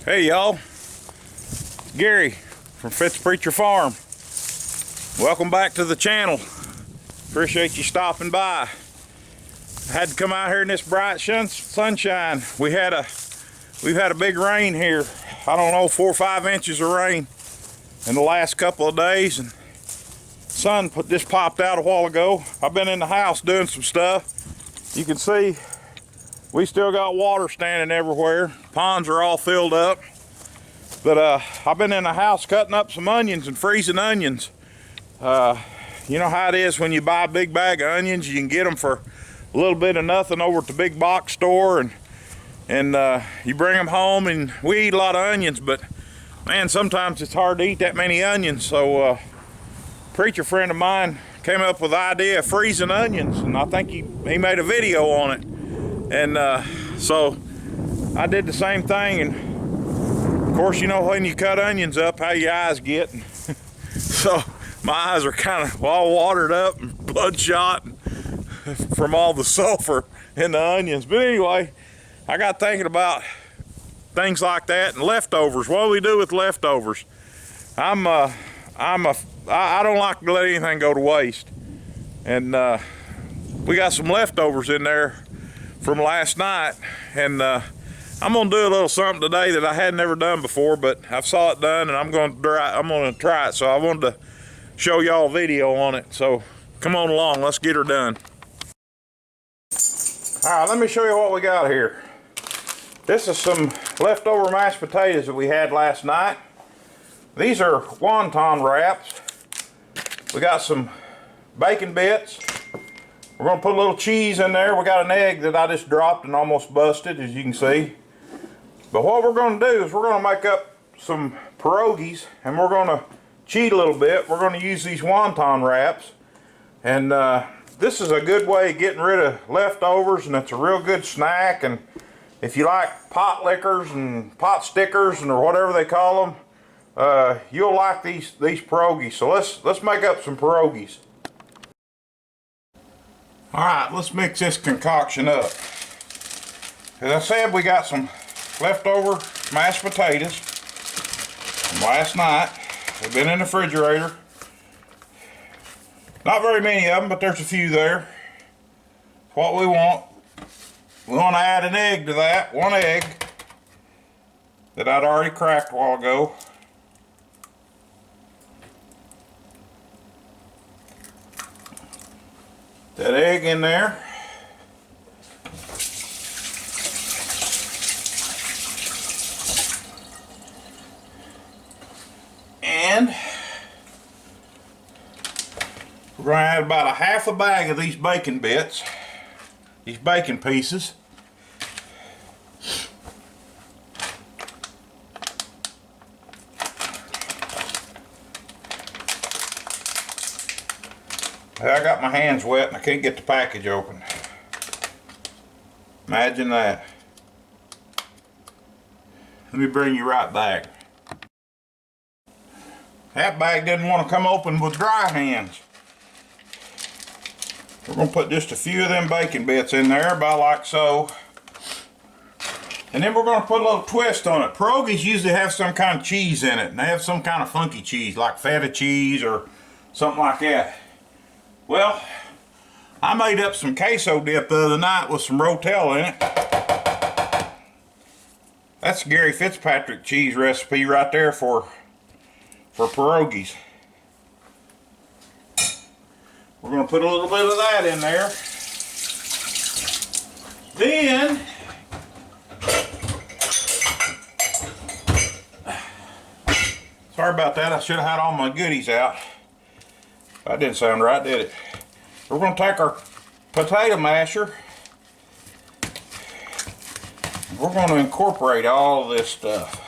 Hey y'all, Gary from Fitz Preacher Farm. Welcome back to the channel. Appreciate you stopping by. I had to come out here in this bright sunshine. We've had a big rain here. I don't know, 4 or 5 inches of rain in the last couple of days, and sun just popped out a while ago. I've been in the house doing some stuff. You can see we still got water standing everywhere. Ponds are all filled up. But I've been in the house cutting up some onions and freezing onions. You know how it is when you buy a big bag of onions, you can get them for a little bit of nothing over at the big box store, and you bring them home, and we eat a lot of onions, but man, sometimes it's hard to eat that many onions. So a preacher friend of mine came up with the idea of freezing onions, and I think he made a video on it. And so I did the same thing, and of course, you know when you cut onions up, how your eyes get. So my eyes are kind of all watered up and bloodshot from all the sulfur in the onions. But anyway, I got thinking about things like that and leftovers. What do we do with leftovers? I don't like to let anything go to waste, and we got some leftovers in there from last night, and I'm gonna do a little something today that I had never done before, but I saw it done, and I'm gonna try it. So I wanted to show y'all a video on it. So come on along, let's get her done. All right, let me show you what we got here. This is some leftover mashed potatoes that we had last night. These are wonton wraps. We got some bacon bits. We're gonna put a little cheese in there. We got an egg that I just dropped and almost busted, as you can see. But what we're gonna do is we're gonna make up some pierogies, and we're gonna cheat a little bit. We're gonna use these wonton wraps, and this is a good way of getting rid of leftovers, and it's a real good snack. And if you like pot lickers and pot stickers or whatever they call them, you'll like these pierogies. So let's make up some pierogies. All right, let's mix this concoction up. As I said, we got some leftover mashed potatoes from last night. They've been in the refrigerator. Not very many of them, but there's a few there. What we want. We want to add an egg to that. One egg that I'd already cracked a while ago. That egg in there. And we're going to add about a half a bag of these bacon bits, these bacon pieces. I got my hands wet and I can't get the package open. Imagine that. Let me bring you right back. That bag didn't want to come open with dry hands. We're going to put just a few of them bacon bits in there, about like so. And then we're going to put a little twist on it. Pierogies usually have some kind of cheese in it, and they have some kind of funky cheese, like feta cheese or something like that. Well, I made up some queso dip the other night with some Rotel in it. That's Gary Fitzpatrick cheese recipe right there for pierogies. We're going to put a little bit of that in there. Then sorry about that, I should have had all my goodies out. That didn't sound right, did it? We're going to take our potato masher. We're going to incorporate all of this stuff.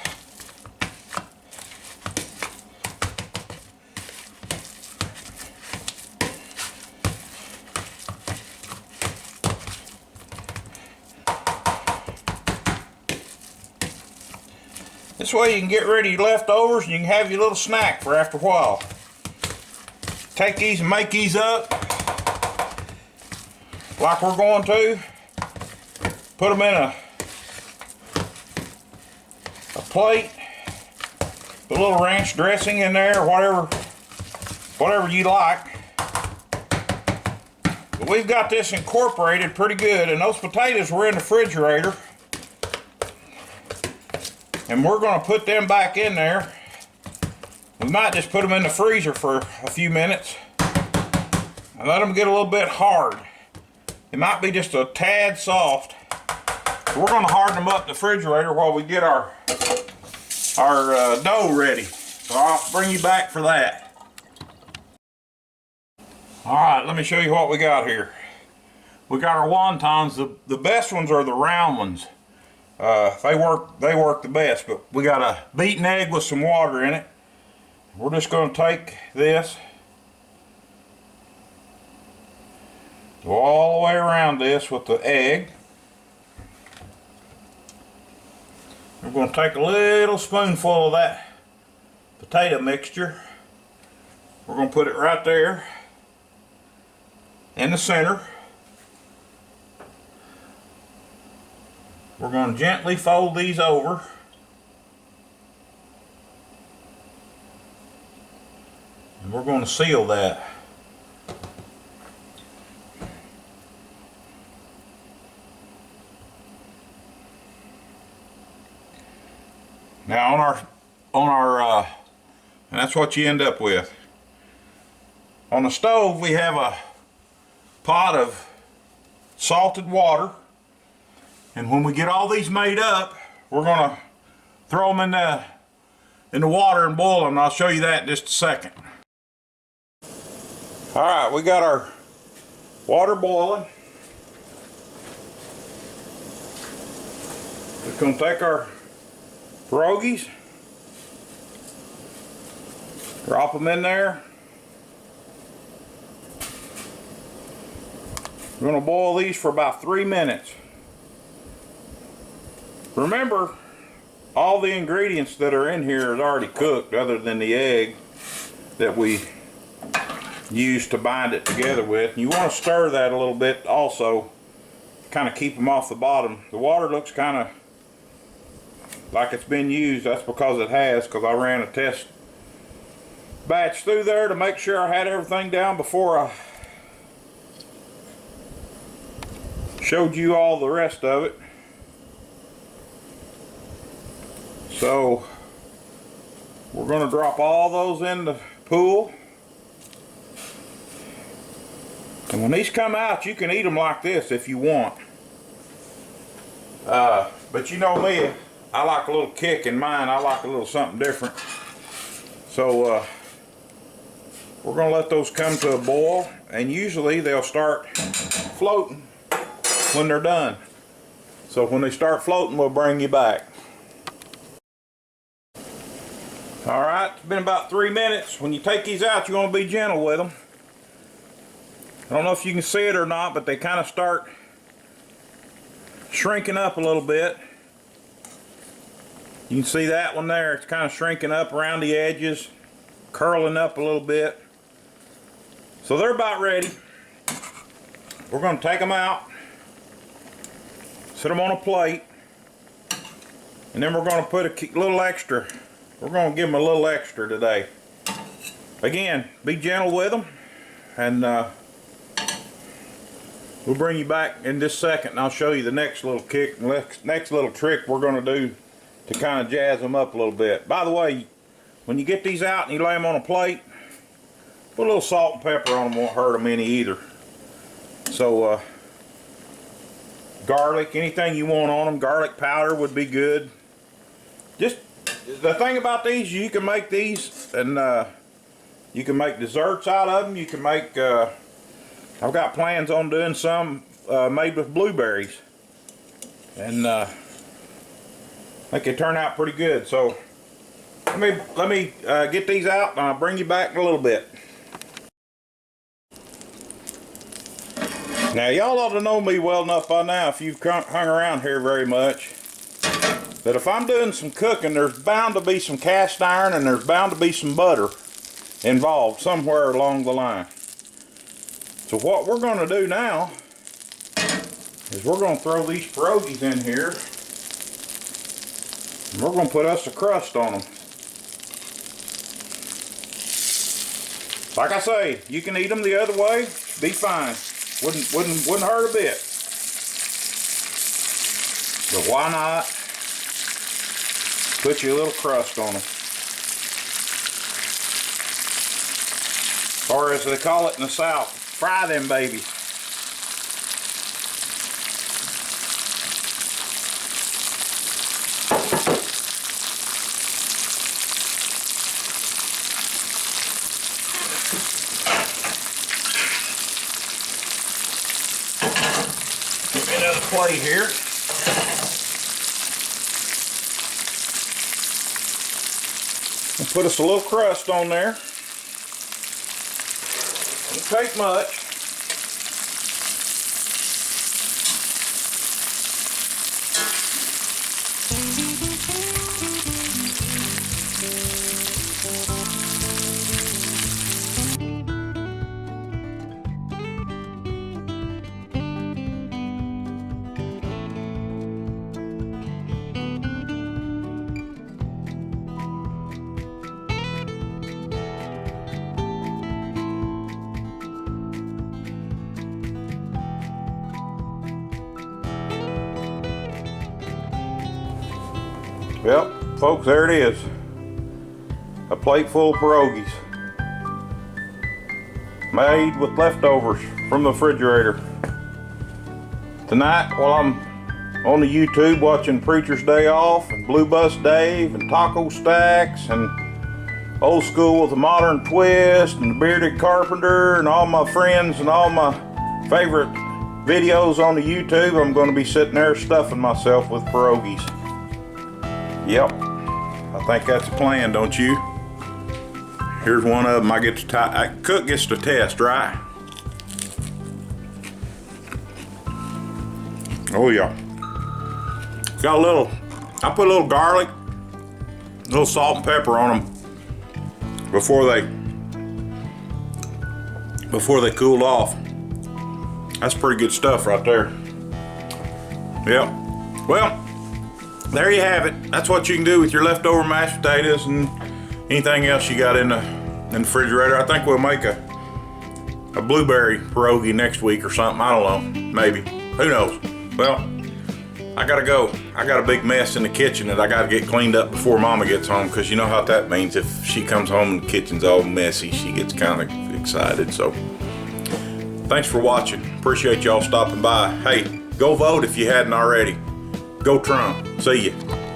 This way you can get rid of your leftovers and you can have your little snack for after a while. Take these and make these up like we're going to. Put them in a plate. Put a little ranch dressing in there, whatever you like. But we've got this incorporated pretty good, and those potatoes were in the refrigerator. And we're going to put them back in there. We might just put them in the freezer for a few minutes and let them get a little bit hard. It might be just a tad soft. So we're going to harden them up in the refrigerator while we get our dough ready. So I'll bring you back for that. Alright, let me show you what we got here. We got our wontons. The best ones are the round ones. They work the best, but we got a beaten egg with some water in it. We're just going to take this, go all the way around this with the egg. We're going to take a little spoonful of that potato mixture. We're going to put it right there in the center. We're going to gently fold these over. And we're going to seal that. Now on our and that's what you end up with. On the stove we have a pot of salted water, and when we get all these made up, we're going to throw them in the water and boil them, and I'll show you that in just a second. Alright, we got our water boiling. Just going to take our pierogies, drop them in there. We're going to boil these for about 3 minutes. Remember, all the ingredients that are in here is already cooked other than the egg that we used to bind it together with. And you want to stir that a little bit also, kind of keep them off the bottom. The water looks kind of like it's been used. That's because it has, because I ran a test batch through there to make sure I had everything down before I showed you all the rest of it. So we're going to drop all those in the pool, and when these come out you can eat them like this if you want, but you know me, I like a little kick in mine. I like a little something different. So we're going to let those come to a boil, and usually they'll start floating when they're done. So when they start floating, we'll bring you back. Alright, it's been about 3 minutes. When you take these out, you want to be gentle with them. I don't know if you can see it or not, but they kind of start shrinking up a little bit. You can see that one there. It's kind of shrinking up around the edges, curling up a little bit. So they're about ready. We're going to take them out, set them on a plate, and then we're going to put a little extra. We're going to give them a little extra today. Again, be gentle with them, and we'll bring you back in just a second, and I'll show you the next little kick, next little trick we're going to do to kind of jazz them up a little bit. By the way, when you get these out and you lay them on a plate, put a little salt and pepper on them. Won't hurt them any either. So garlic, anything you want on them, garlic powder would be good. Just the thing about these, you can make these, and you can make desserts out of them. You can make I've got plans on doing some made with blueberries, and I think they turn out pretty good. So let me get these out, and I'll bring you back in a little bit. Now y'all ought to know me well enough by now, if you've hung around here very much, that if I'm doing some cooking, there's bound to be some cast iron and there's bound to be some butter involved somewhere along the line. So what we're going to do now is we're going to throw these pierogies in here. We're gonna put us a crust on them. Like I say, you can eat them the other way, be fine. Wouldn't hurt a bit. But why not put you a little crust on them? Or as they call it in the South, fry them babies. Give me another plate here. And put us a little crust on there. Don't take much. Well, folks, there it is. A plate full of pierogies. Made with leftovers from the refrigerator. Tonight, while I'm on the YouTube watching Preacher's Day Off and Blue Bus Dave and Taco Stacks and Old School with a Modern Twist and the Bearded Carpenter and all my friends and all my favorite videos on the YouTube, I'm going to be sitting there stuffing myself with pierogies. Yep, I think that's a plan, don't you? Here's one of them. Cook gets to test, right? Oh yeah. Got a little, I put a little garlic, a little salt and pepper on them before they cooled off. That's pretty good stuff right there. Yep. Well, there you have it. That's what you can do with your leftover mashed potatoes and anything else you got in the refrigerator. I think we'll make a blueberry pierogi next week or something. I don't know. Maybe. Who knows? Well, I gotta go. I got a big mess in the kitchen that I gotta get cleaned up before Mama gets home, because you know how that means. If she comes home and the kitchen's all messy, she gets kind of excited. So, thanks for watching. Appreciate y'all stopping by. Hey, go vote if you hadn't already. Go Trump. See ya.